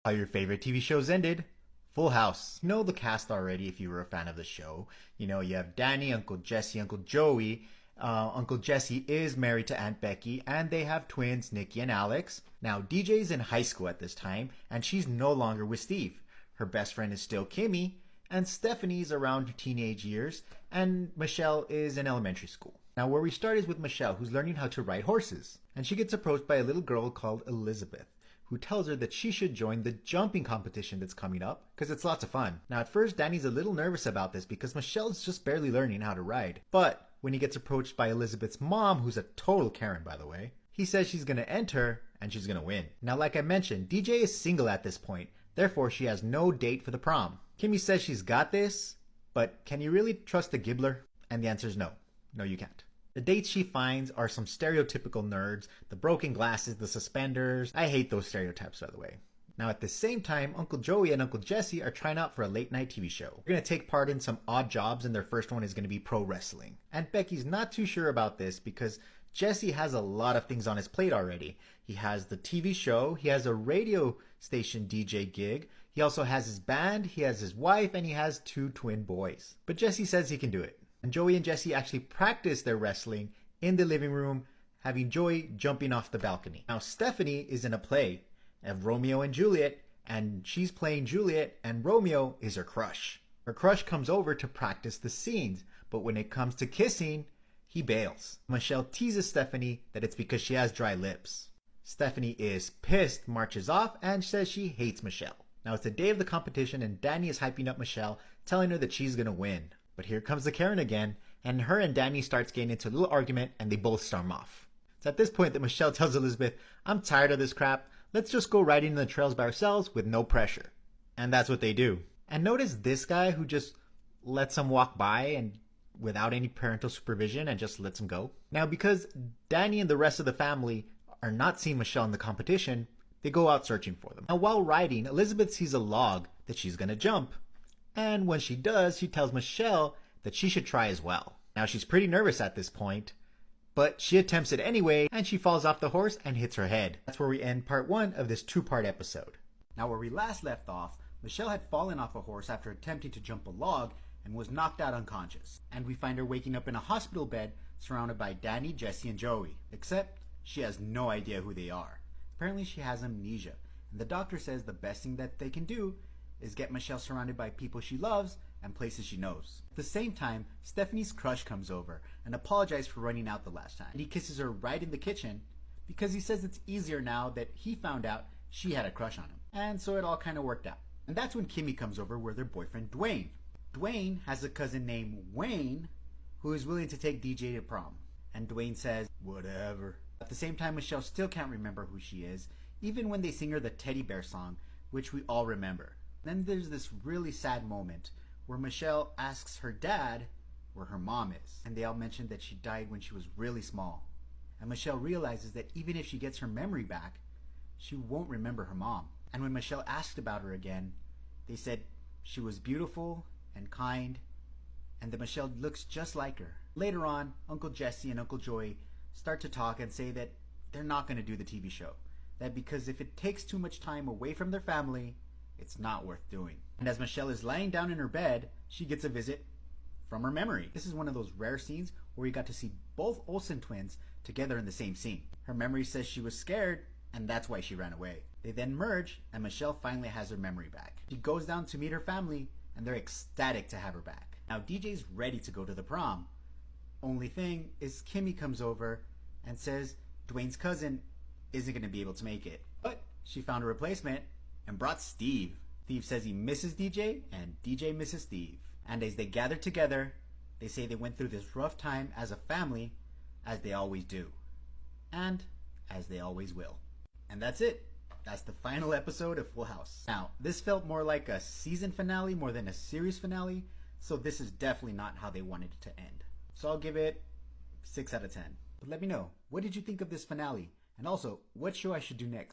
How your favorite TV shows ended. Full House. You know the cast already if you were a fan of the show. You know, you have Danny, Uncle Jesse, Uncle Joey. Uncle Jesse is married to Aunt Becky, and they have twins, Nikki and Alex. Now, DJ's in high school at this time, and she's no longer with Steve. Her best friend is still Kimmy, and Stephanie's around her teenage years, and Michelle is in elementary school. Now, where we start is with Michelle, who's learning how to ride horses, and she gets approached by a little girl called Elizabeth, who tells her that she should join the jumping competition that's coming up because it's lots of fun. Now at first Danny's a little nervous about this because Michelle's just barely learning how to ride. But when he gets approached by Elizabeth's mom, who's a total Karen by the way, he says she's going to enter and she's going to win. Now like I mentioned, DJ is single at this point, therefore she has no date for the prom. Kimmy says she's got this, but can you really trust a gibbler? And the answer is no. No, you can't. The dates she finds are some stereotypical nerds, the broken glasses, the suspenders. I hate those stereotypes, by the way. Now at the same time, Uncle Joey and Uncle Jesse are trying out for a late night TV show. They're going to take part in some odd jobs, and their first one is going to be pro wrestling. And Becky's not too sure about this because Jesse has a lot of things on his plate already. He has the TV show, he has a radio station DJ gig, he also has his band, he has his wife, and he has 2 twin boys. But Jesse says he can do it. And Joey and Jesse actually practice their wrestling in the living room, having Joey jumping off the balcony. Now Stephanie is in a play of Romeo and Juliet, and she's playing Juliet, and Romeo is her crush. Her crush comes over to practice the scenes, but when it comes to kissing, he bails. Michelle teases Stephanie that it's because she has dry lips. Stephanie is pissed, marches off, and says she hates Michelle. Now it's the day of the competition, and Danny is hyping up Michelle, telling her that she's gonna win. But here comes the Karen again, and her and Danny starts getting into a little argument, and they both storm off. It's at this point that Michelle tells Elizabeth, I'm tired of this crap, let's just go riding in the trails by ourselves with no pressure. And that's what they do. And notice this guy who just lets them walk by and without any parental supervision and just lets them go. Now because Danny and the rest of the family are not seeing Michelle in the competition, they go out searching for them. Now while riding, Elizabeth sees a log that she's gonna jump. And when she does, she tells Michelle that she should try as well. Now she's pretty nervous at this point, but she attempts it anyway, and she falls off the horse and hits her head. That's where we end part 1 of this 2-part episode. Now where we last left off, Michelle had fallen off a horse after attempting to jump a log and was knocked out unconscious. And we find her waking up in a hospital bed surrounded by Danny, Jesse, and Joey. Except she has no idea who they are. Apparently she has amnesia, and the doctor says the best thing that they can do is get Michelle surrounded by people she loves and places she knows. At the same time, Stephanie's crush comes over and apologizes for running out the last time. And he kisses her right in the kitchen because he says it's easier now that he found out she had a crush on him. And so it all kind of worked out. And that's when Kimmy comes over with her boyfriend Dwayne. Dwayne has a cousin named Wayne who is willing to take DJ to prom. And Dwayne says, whatever. At the same time, Michelle still can't remember who she is, even when they sing her the teddy bear song, which we all remember. Then there's this really sad moment where Michelle asks her dad where her mom is. And they all mention that she died when she was really small. And Michelle realizes that even if she gets her memory back, she won't remember her mom. And when Michelle asked about her again, they said she was beautiful and kind, and that Michelle looks just like her. Later on, Uncle Jesse and Uncle Joey start to talk and say that they're not going to do the TV show. That because if it takes too much time away from their family, it's not worth doing. And as Michelle is lying down in her bed, she gets a visit from her memory. This is one of those rare scenes where we got to see both Olsen twins together in the same scene. Her memory says she was scared, and that's why she ran away. They then merge, and Michelle finally has her memory back. She goes down to meet her family, and they're ecstatic to have her back. Now DJ's ready to go to the prom. Only thing is Kimmy comes over and says Dwayne's cousin isn't going to be able to make it. But she found a replacement and brought Steve. Steve says he misses DJ, and DJ misses Steve. And as they gather together, they say they went through this rough time as a family, as they always do. And as they always will. And that's it. That's the final episode of Full House. Now, this felt more like a season finale more than a series finale, so this is definitely not how they wanted it to end. So I'll give it 6 out of 10. But let me know, what did you think of this finale? And also, what show I should do next?